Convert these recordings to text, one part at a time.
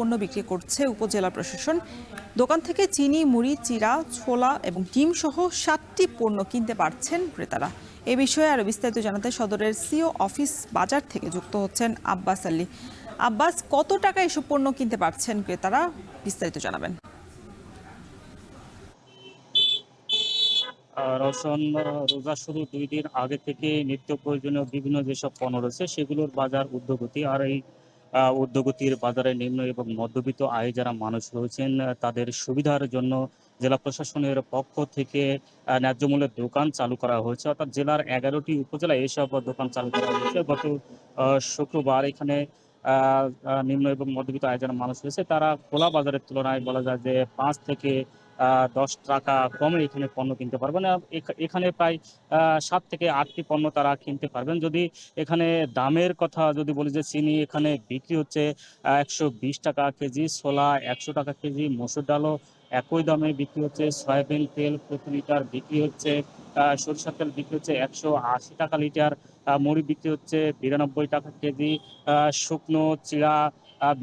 পণ্য বিক্রি করছে উপজেলা প্রশাসন। দোকান থেকে চিনি, মুড়ি, চিড়া, ছোলা এবং ডিম সহ 7টি পণ্য কিনতে পারছেন ক্রেতারা। এ বিষয়ে আরো বিস্তারিত জানাতে সদরের সিও অফিস বাজার থেকে যুক্ত হচ্ছেন আব্বাস আলী। আব্বাস, কত টাকা এসব পণ্য কিনতে পারছেন ক্রেতারা, বিস্তারিত জানাবেন। রওশন, রোজা শুরু ২ দিন আগে থেকে নিত্য প্রয়োজনীয় বিভিন্ন যেসব পণ্য রয়েছে সেগুলোর বাজার ঊর্ধ্বগতি। আর এই ঊর্ধ্বগতির বাজারে নিম্ন এবং মধ্যবিত্ত আয়ে যারা মানুষ রয়েছেন তাদের সুবিধার জন্য জেলা প্রশাসনের পক্ষ থেকে ন্যায্য মূল্যের দোকান চালু করা হয়েছে। অর্থাৎ জেলার ১১টি উপজেলায় এসব দোকান চালু করা হয়েছে। গত শুক্রবার এখানে আ আ নিম্ন এবং মধ্যবিত্ত আয়ে যারা মানুষ রয়েছে তারা খোলা বাজারের তুলনায় বলা যায় যে ৫ থেকে ৳১০ কমে এখানে পণ্য কিনতে পারবেন। এখানে প্রায় ৭ থেকে ৮ টি পণ্য তারা কিনতে পারবেন। যদি এখানে দামের কথা যদি বলি যে চিনি এখানে বিক্রি হচ্ছে ৳১২০ কেজি, ছোলা ৳১০০ কেজি, মসুর ডালও একই দামে বিক্রি হচ্ছে, সয়াবিন তেল প্রতি লিটার বিক্রি হচ্ছে, সরিষার তেল বিক্রি হচ্ছে ৳১৮০ লিটার, মুড়ি বিক্রি হচ্ছে ৳৯২ কেজি, শুকনো চিড়া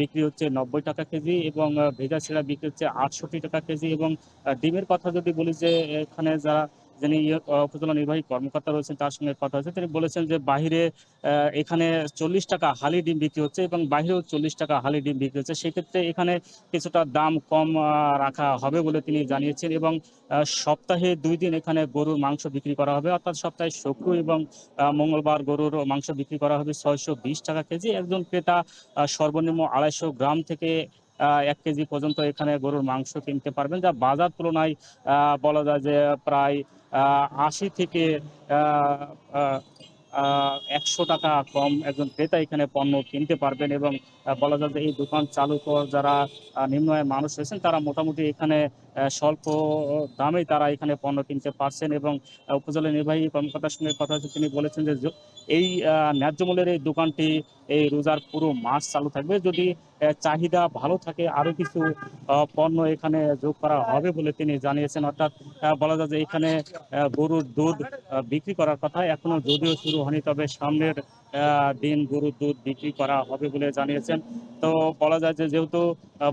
বিক্রি হচ্ছে ৳৯০ কেজি এবং ভেজা চিড়া বিক্রি হচ্ছে ৳৬৮ কেজি এবং ডিমের কথা যদি বলি যে এখানে যিনি উপজেলা নির্বাহী কর্মকর্তা রয়েছেন তার সঙ্গে কথা হয়েছে। তিনি বলেছেন যে বাহিরে এখানে ৳৪০ হালি ডিম বিক্রি হচ্ছে এবং বাহিরেও ৳৪০ হালি ডিম বিক্রি হচ্ছে। সেক্ষেত্রে এখানে কিছুটা দাম কম রাখা হবে বলে তিনি জানিয়েছেন এবং সপ্তাহে ২ দিন এখানে গরুর মাংস বিক্রি করা হবে। অর্থাৎ সপ্তাহে শুক্র এবং মঙ্গলবার গরুর মাংস বিক্রি করা হবে ৳৬২০ কেজি। একজন ক্রেতা সর্বনিম্ন ২৫০ গ্রাম থেকে ১ কেজি পর্যন্ত এখানে গরুর মাংস কিনতে পারবেন। যা বাজার তুলনায় বলা যায় যে প্রায় ৮০ থেকে আ আ আ ৳১০০ কম একজন ক্রেতা এখানে পণ্য কিনতে পারবেন এবং বলা যায় যে এই দোকান চালু যারা নিম্ন আয়ের মানুষ রয়েছেন তারা মোটামুটি এখানে স্বল্প দামেই তারা এখানে পণ্য কিনতে পারছেন এবং উপজেলা নির্বাহী কর্মকর্তার সঙ্গে কথা হচ্ছে তিনি বলেছেন যে এই ন্যায্য মূল্যের এই দোকানটি এই রোজার পুরো মাস চালু থাকবে। যদি চাহিদা ভালো থাকে আরো কিছু পণ্য এখানে যোগ করা হবে বলে তিনি জানিয়েছেন। অর্থাৎ বলা যায় যে এখানে গরুর দুধ বিক্রি করার কথা এখনো যদিও শুরু হয়নি, তবে সামনের দিন গরুর দুধ বিক্রি করা হবে বলে জানিয়েছেন। তো বলা যায় যে যেহেতু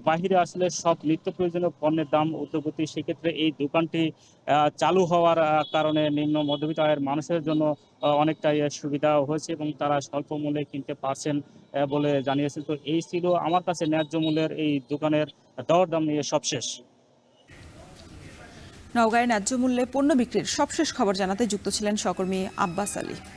বাহিরে আসলে সব নিত্য প্রয়োজনীয় পণ্যের দাম ঊর্ধ্বগতি, সেক্ষেত্রে এই দোকানটি চালু হওয়ার কারণে নিম্ন মধ্যবিত্ত আয়ের মানুষের জন্য অনেকটাই সুবিধা হয়েছে এবং তারা স্বল্প মূল্যে কিনতে পারছেন বলে জানিয়েছেন। তো এই ছিল আমার কাছে ন্যায্য মূল্যের এই দোকানের দরদাম নিয়ে সবশেষ। নওগাঁয় ন্যায্য মূল্যে পণ্য বিক্রির সবশেষ খবর জানাতে যুক্ত ছিলেন সহকর্মী আব্বাস আলী।